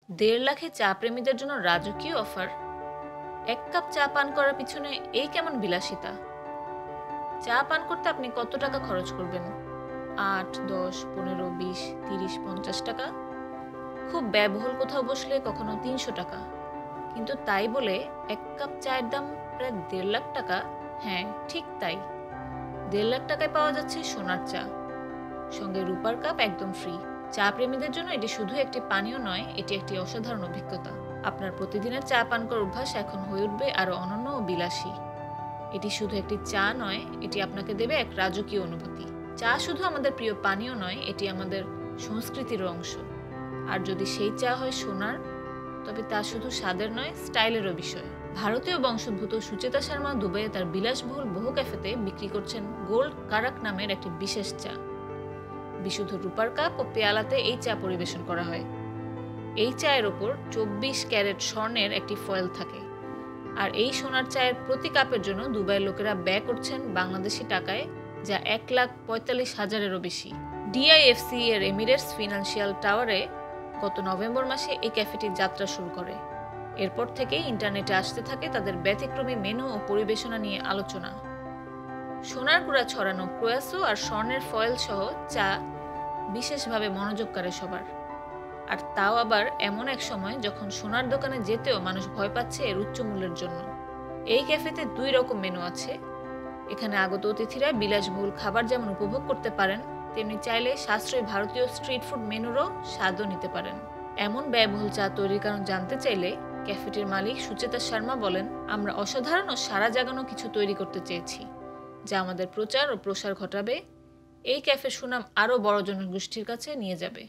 1.5 লাখে চা প্রেমীদের জন্য রাজকীয় অফার। 1 কাপ চা পান করার পিছনে এই কেমন বিলাসিতা! চা পান করতে আপনি কত টাকা খরচ করবেন? 8, 10, 15, 20, 30, 50 টাকা। খুব ব্যয়বহুল কোথাও বসলে কখনো 300 টাকা। কিন্তু তাই বলে 1 কাপ চায়ের দাম প্রায় 1.5 লাখ টাকা। হ্যাঁ, ঠিক তাই। 1.5 লাখ টাকায় পাওয়া যাচ্ছে সোনার চা, সঙ্গে রূপার কাপ একদম ফ্রি। চা প্রেমীদের জন্য এটি শুধু একটি পানীয় নয়, এটি একটি অসাধারণ অভিজ্ঞতা। আপনার প্রতিদিনের চা পান করার অভ্যাস এখন হয়ে উঠবে আরো অনন্য ও বিলাসী। এটি শুধু একটি চা নয়, এটি আপনাকে দেবে এক রাজকীয় অনুভূতি। চা শুধু আমাদের প্রিয় পানীয় নয়, এটি আমাদের সংস্কৃতির অংশ। আর যদি সেই চা হয় সোনার, তবে তা শুধু স্বাদের নয়, স্টাইলেরও বিষয়। ভারতীয় বংশোদ্ভূত সুচেতা শর্মা দুবাইয়ে তার বিলাসবহুল বহু ক্যাফেতে বিক্রি করছেন গোল্ড কারাক নামের একটি বিশেষ চা। বিশুদ্ধ রূপার কাপ ও পেয়ালাতে এই চা পরিবেশন করা হয়। এই চায়ের ওপর 24 ক্যারেট স্বর্ণের একটি ফয়েল থাকে। আর এই সোনার চায়ের প্রতি কাপের জন্য দুবাইয়ের লোকেরা ব্যয় করছেন বাংলাদেশি টাকায় যা 1,45,000-এরও বেশি। ডিআইএফসি এর এমিরেটস ফিনান্সিয়াল টাওয়ারে গত নভেম্বর মাসে এই ক্যাফেটি যাত্রা শুরু করে। এরপর থেকেই ইন্টারনেটে আসতে থাকে তাদের ব্যতিক্রমী মেনু ও পরিবেশনা নিয়ে আলোচনা। সোনার গুঁড়া ছড়ানো ক্রোয়াসো আর স্বর্ণের ফয়েল সহ চা বিশেষভাবে মনোযোগ কাড়ে সবার। আর তাও আবার এমন এক সময় যখন সোনার দোকানে যেতেও মানুষ ভয় পাচ্ছে এর উচ্চ মূল্যের জন্য। এই ক্যাফেতে 2 রকম মেনু আছে। এখানে আগত অতিথিরা বিলাসবহুল খাবার যেমন উপভোগ করতে পারেন, তেমনি চাইলে সাশ্রয়ী ভারতীয় স্ট্রিট ফুড মেনুরও স্বাদও নিতে পারেন। এমন ব্যয়বহুল চা তৈরির কারণ জানতে চাইলে ক্যাফেটির মালিক সুচেতা শর্মা বলেন, আমরা অসাধারণ ও সারা জাগানো কিছু তৈরি করতে চেয়েছি, যা আমাদের প্রচার ও প্রসার ঘটাবে। এই ক্যাফের সুনাম আরও বড় জনগোষ্ঠীর কাছে নিয়ে যাবে।